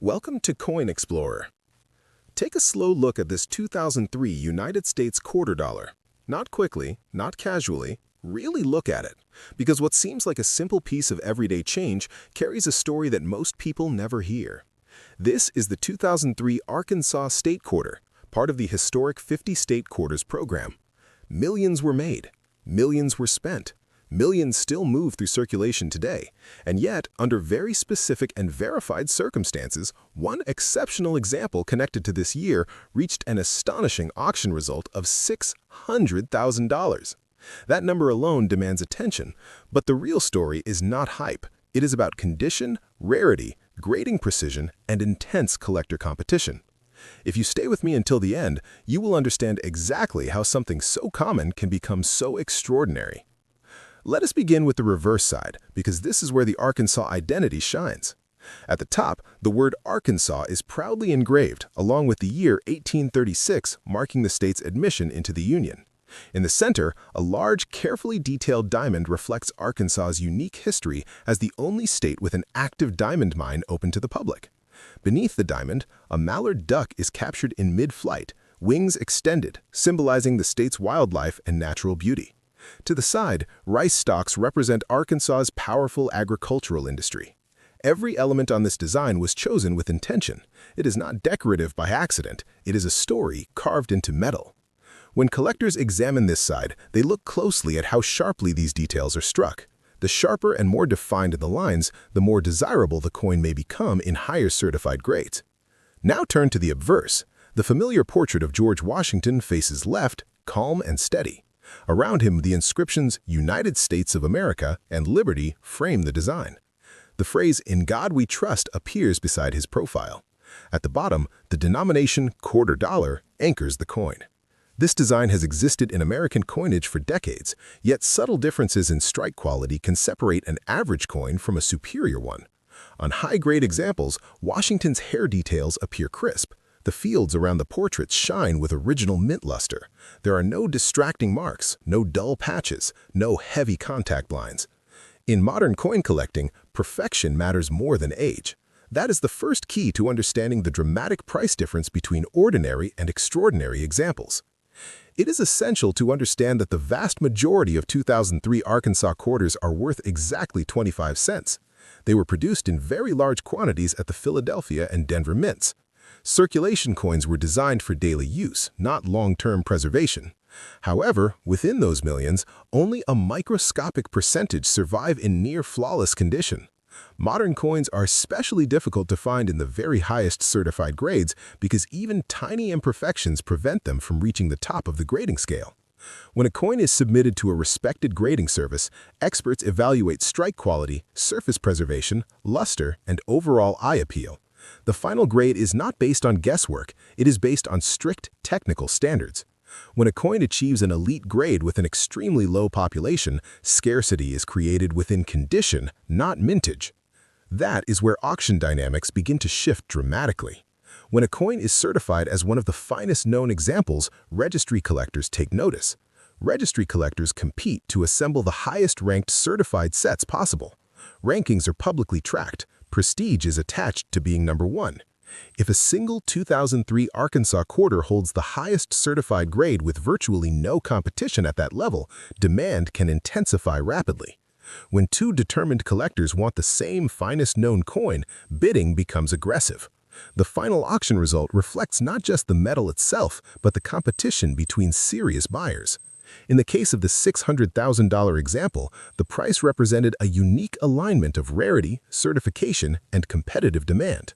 Welcome to Coin Explorer. Take a slow look at this 2003 United States quarter dollar. Not quickly, not casually, really look at it, because what seems like a simple piece of everyday change carries a story that most people never hear. This is the 2003 Arkansas State Quarter, part of the historic 50 State Quarters program. Millions were made, millions were spent. Millions still move through circulation today, and yet, under very specific and verified circumstances, one exceptional example connected to this year reached an astonishing auction result of $600,000. That number alone demands attention, but the real story is not hype. It is about condition, rarity, grading precision, and intense collector competition. If you stay with me until the end, you will understand exactly how something so common can become so extraordinary. Let us begin with the reverse side, because this is where the Arkansas identity shines. At the top, the word Arkansas is proudly engraved, along with the year 1836 marking the state's admission into the Union. In the center, a large, carefully detailed diamond reflects Arkansas's unique history as the only state with an active diamond mine open to the public. Beneath the diamond, a mallard duck is captured in mid-flight, wings extended, symbolizing the state's wildlife and natural beauty. To the side, rice stalks represent Arkansas's powerful agricultural industry. Every element on this design was chosen with intention. It is not decorative by accident. It is a story carved into metal. When collectors examine this side, they look closely at how sharply these details are struck. The sharper and more defined the lines, the more desirable the coin may become in higher certified grades. Now turn to the obverse. The familiar portrait of George Washington faces left, calm and steady. Around him, the inscriptions United States of America and Liberty frame the design. The phrase "In God We Trust" appears beside his profile. At the bottom, the denomination quarter dollar anchors the coin. This design has existed in American coinage for decades, yet subtle differences in strike quality can separate an average coin from a superior one. On high-grade examples, Washington's hair details appear crisp. The fields around the portraits shine with original mint luster. There are no distracting marks, no dull patches, no heavy contact lines. In modern coin collecting, perfection matters more than age. That is the first key to understanding the dramatic price difference between ordinary and extraordinary examples. It is essential to understand that the vast majority of 2003 Arkansas quarters are worth exactly 25 cents. They were produced in very large quantities at the Philadelphia and Denver mints. Circulation coins were designed for daily use, not long-term preservation. However, within those millions, only a microscopic percentage survive in near-flawless condition. Modern coins are especially difficult to find in the very highest certified grades because even tiny imperfections prevent them from reaching the top of the grading scale. When a coin is submitted to a respected grading service, experts evaluate strike quality, surface preservation, luster, and overall eye appeal. The final grade is not based on guesswork, it is based on strict technical standards. When a coin achieves an elite grade with an extremely low population, scarcity is created within condition, not mintage. That is where auction dynamics begin to shift dramatically. When a coin is certified as one of the finest known examples, registry collectors take notice. Registry collectors compete to assemble the highest-ranked certified sets possible. Rankings are publicly tracked. Prestige is attached to being number one. If a single 2003 Arkansas quarter holds the highest certified grade with virtually no competition at that level, demand can intensify rapidly. When two determined collectors want the same finest known coin, bidding becomes aggressive. The final auction result reflects not just the metal itself, but the competition between serious buyers. In the case of the $600,000 example, the price represented a unique alignment of rarity, certification, and competitive demand.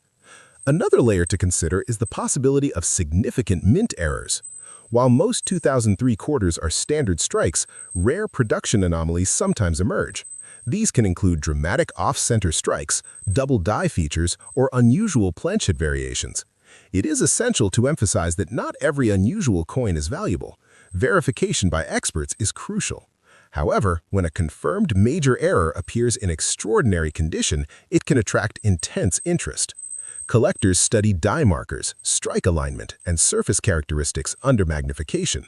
Another layer to consider is the possibility of significant mint errors. While most 2003 quarters are standard strikes, rare production anomalies sometimes emerge. These can include dramatic off-center strikes, double die features, or unusual planchet variations. It is essential to emphasize that not every unusual coin is valuable. Verification by experts is crucial. However, when a confirmed major error appears in extraordinary condition, it can attract intense interest. Collectors study die markers, strike alignment, and surface characteristics under magnification.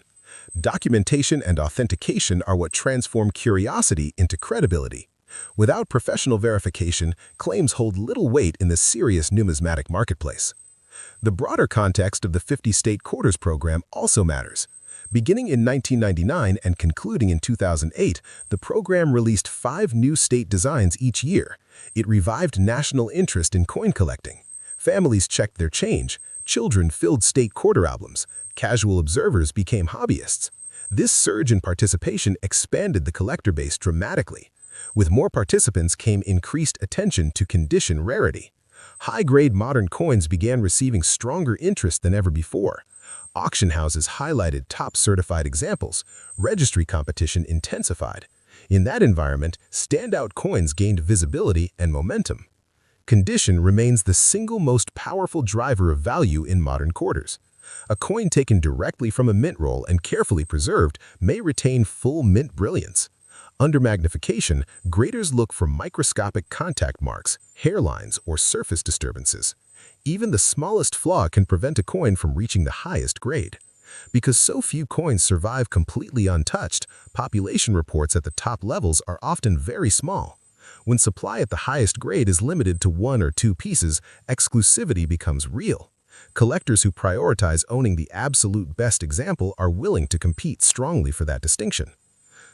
Documentation and authentication are what transform curiosity into credibility. Without professional verification, claims hold little weight in the serious numismatic marketplace. The broader context of the 50-state quarters program also matters. Beginning in 1999 and concluding in 2008, the program released 5 new state designs each year. It revived national interest in coin collecting. Families checked their change, children filled state quarter albums, casual observers became hobbyists. This surge in participation expanded the collector base dramatically. With more participants came increased attention to condition rarity. High-grade modern coins began receiving stronger interest than ever before. Auction houses highlighted top-certified examples. Registry competition intensified. In that environment, standout coins gained visibility and momentum. Condition remains the single most powerful driver of value in modern quarters. A coin taken directly from a mint roll and carefully preserved may retain full mint brilliance. Under magnification, graders look for microscopic contact marks, hairlines, or surface disturbances. Even the smallest flaw can prevent a coin from reaching the highest grade. Because so few coins survive completely untouched, population reports at the top levels are often very small. When supply at the highest grade is limited to 1 or 2 pieces, exclusivity becomes real. Collectors who prioritize owning the absolute best example are willing to compete strongly for that distinction.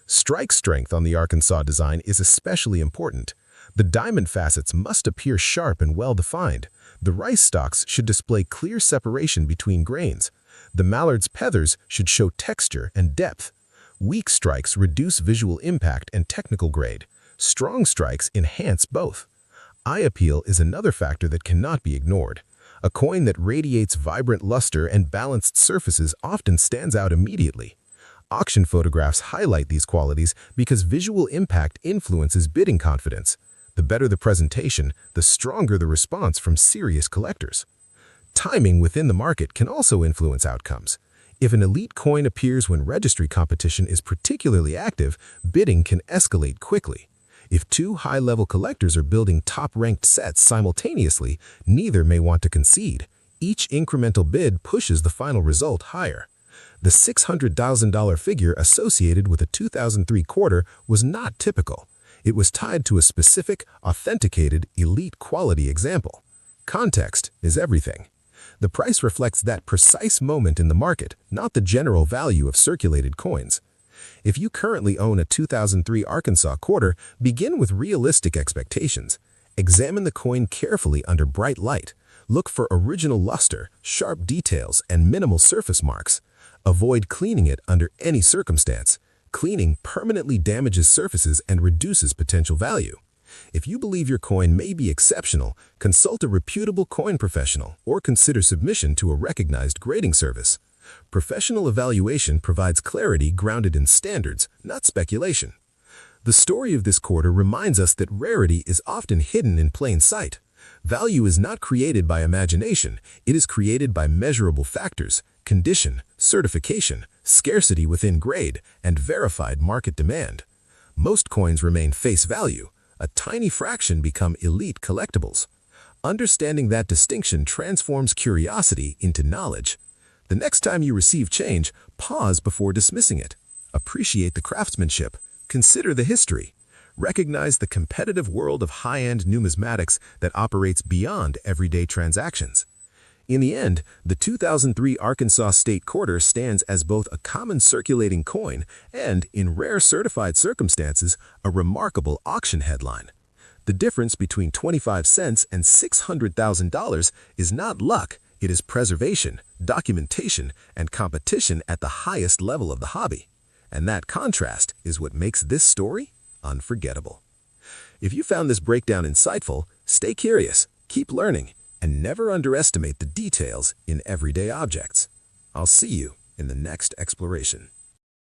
Strike strength on the Arkansas design is especially important. The diamond facets must appear sharp and well-defined. The rice stalks should display clear separation between grains. The mallard's feathers should show texture and depth. Weak strikes reduce visual impact and technical grade. Strong strikes enhance both. Eye appeal is another factor that cannot be ignored. A coin that radiates vibrant luster and balanced surfaces often stands out immediately. Auction photographs highlight these qualities because visual impact influences bidding confidence. The better the presentation, the stronger the response from serious collectors. Timing within the market can also influence outcomes. If an elite coin appears when registry competition is particularly active, bidding can escalate quickly. If 2 high-level collectors are building top-ranked sets simultaneously, neither may want to concede. Each incremental bid pushes the final result higher. The $600,000 figure associated with a 2003 quarter was not typical. It was tied to a specific, authenticated, elite quality example. Context is everything. The price reflects that precise moment in the market, not the general value of circulated coins. If you currently own a 2003 Arkansas quarter, begin with realistic expectations. Examine the coin carefully under bright light. Look for original luster, sharp details, and minimal surface marks. Avoid cleaning it under any circumstance. Cleaning permanently damages surfaces and reduces potential value. If you believe your coin may be exceptional, consult a reputable coin professional or consider submission to a recognized grading service. Professional evaluation provides clarity grounded in standards, not speculation. The story of this quarter reminds us that rarity is often hidden in plain sight. Value is not created by imagination, it is created by measurable factors: condition, certification, scarcity within grade, and verified market demand. Most coins remain face value. A tiny fraction become elite collectibles. Understanding that distinction transforms curiosity into knowledge. The next time you receive change, pause before dismissing it. Appreciate the craftsmanship. Consider the history. Recognize the competitive world of high-end numismatics that operates beyond everyday transactions. In the end, the 2003 Arkansas State Quarter stands as both a common circulating coin and, in rare certified circumstances, a remarkable auction headline. The difference between 25 cents and $600,000 is not luck, it is preservation, documentation, and competition at the highest level of the hobby. And that contrast is what makes this story unforgettable. If you found this breakdown insightful, stay curious, keep learning, and never underestimate the details in everyday objects. I'll see you in the next exploration.